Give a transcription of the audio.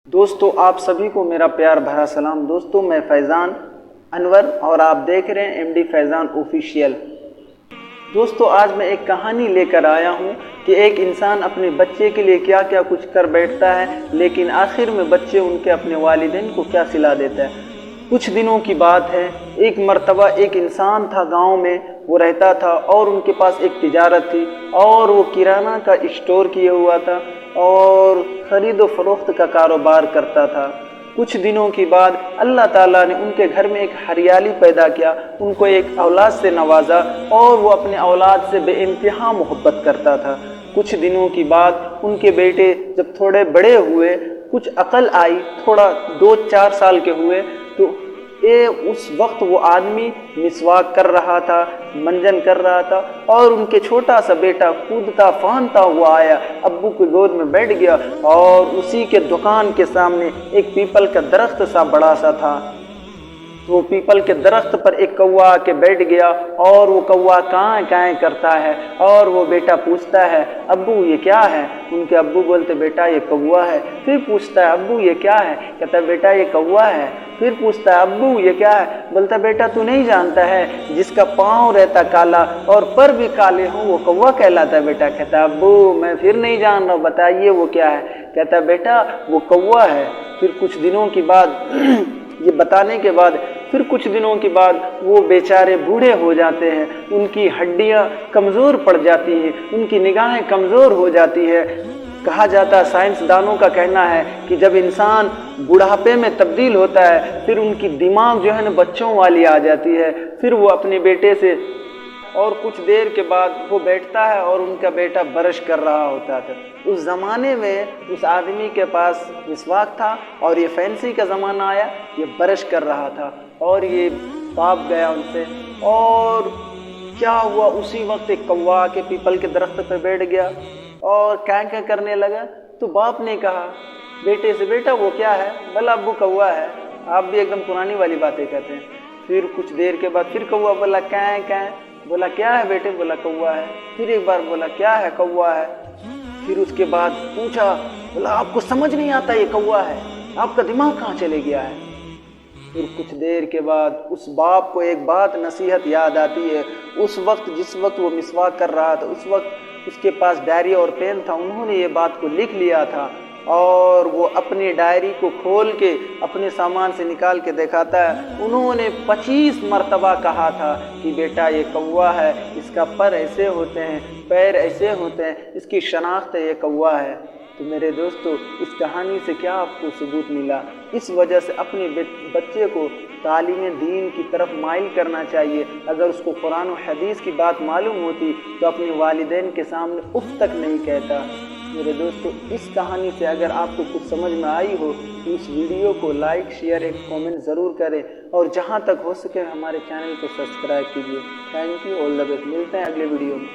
दोस्तों आप सभी को मेरा प्यार भरा सलाम। दोस्तों मैं फैज़ान अनवर और आप देख रहे हैं एमडी फैज़ान ऑफिशियल। दोस्तों आज मैं एक कहानी लेकर आया हूं कि एक इंसान अपने बच्चे के लिए क्या क्या कुछ कर बैठता है, लेकिन आखिर में बच्चे उनके अपने वालिदैन को क्या सिला देता है। कुछ दिनों की बात है, एक मर्तबा एक इंसान था गांव में, वो रहता था और उनके पास एक तिजारत थी और वो किराना का स्टोर किए हुआ था और ख़रीद व फरोख्त का कारोबार करता था। कुछ दिनों के बाद अल्लाह ताला ने उनके घर में एक हरियाली पैदा किया, उनको एक औलाद से नवाजा और वो अपने औलाद से बेइंतहा मोहब्बत करता था। कुछ दिनों की बाद उनके बेटे जब थोड़े बड़े हुए, कुछ अकल आई, थोड़ा 2-4 साल के हुए, तो उस वक्त वो आदमी मिसवाक कर रहा था, मंजन कर रहा था और उनके छोटा सा बेटा कूदता फानता हुआ आया, अब्बू की गोद में बैठ गया और उसी के दुकान के सामने एक पीपल का दरख्त सा बड़ा सा था। तो पीपल के दरख्त पर एक कौवा आके बैठ गया और वो कौवा कां कां करता है और वो बेटा पूछता है, अब्बू ये क्या है? उनके अब्बू बोलते, बेटा ये कौवा है। फिर पूछता है, अब्बू ये क्या है? कहता है, बेटा ये कौवा है। फिर पूछता है, अब्बू ये क्या है? बोलता, बेटा तू नहीं जानता है, जिसका पाँव रहता काला और पर भी काले हों वो कौवा कहलाता है बेटा। कहता है, अब्बू मैं फिर नहीं जान रहा, बताइए वो क्या है? कहता है, बेटा वो कौवा है। फिर कुछ दिनों की बाद ये बताने के बाद फिर कुछ दिनों के बाद वो बेचारे बूढ़े हो जाते हैं, उनकी हड्डियां कमज़ोर पड़ जाती हैं, उनकी निगाहें कमज़ोर हो जाती है। कहा जाता है, साइंसदानों का कहना है कि जब इंसान बुढ़ापे में तब्दील होता है फिर उनकी दिमाग जो है ना बच्चों वाली आ जाती है। फिर वो अपने बेटे से और कुछ देर के बाद वो बैठता है और उनका बेटा ब्रश कर रहा होता था। उस ज़माने में उस आदमी के पास मिसवाक था और ये फैंसी का ज़माना आया, ये ब्रश कर रहा था और ये बाप गया उनसे। और क्या हुआ, उसी वक्त एक कौवा के पीपल के दरख्त पर बैठ गया और क्या करने लगा। तो बाप ने कहा बेटे से, बेटा वो क्या है? बोला, अब्बू कौवा है। आप भी एकदम पुरानी वाली बातें कहते हैं। फिर कुछ देर के बाद फिर कौवा बोला, क्या? बोला, क्या है बेटे? बोला, कौवा है। फिर एक बार बोला, क्या है? कौवा है। फिर उसके बाद पूछा, बोला, आपको समझ नहीं आता ये कौवा है? आपका दिमाग कहाँ चले गया है? फिर कुछ देर के बाद उस बाप को एक बात नसीहत याद आती है। उस वक्त जिस वक्त वो मिसवाक कर रहा था, उस वक्त उसके पास डायरी और पेन था, उन्होंने ये बात को लिख लिया था और वो अपनी डायरी को खोल के अपने सामान से निकाल के दिखाता है। उन्होंने 25 मरतबा कहा था कि बेटा ये कौवा है, इसका पर ऐसे होते हैं, पैर ऐसे होते हैं, इसकी शनाख्त है, ये कौवा है। तो मेरे दोस्तों, इस कहानी से क्या आपको सबूत मिला? इस वजह से अपने बच्चे को तालीम दीन की तरफ माइल करना चाहिए। अगर उसको कुरान और हदीस की बात मालूम होती तो अपने वालिदैन के सामने उफ तक नहीं कहता। मेरे दोस्तों, इस कहानी से अगर आपको कुछ समझ में आई हो तो इस वीडियो को लाइक, शेयर, एक कमेंट ज़रूर करें और जहां तक हो सके हमारे चैनल को सब्सक्राइब कीजिए। Thank you, all the best. मिलते हैं अगले वीडियो में।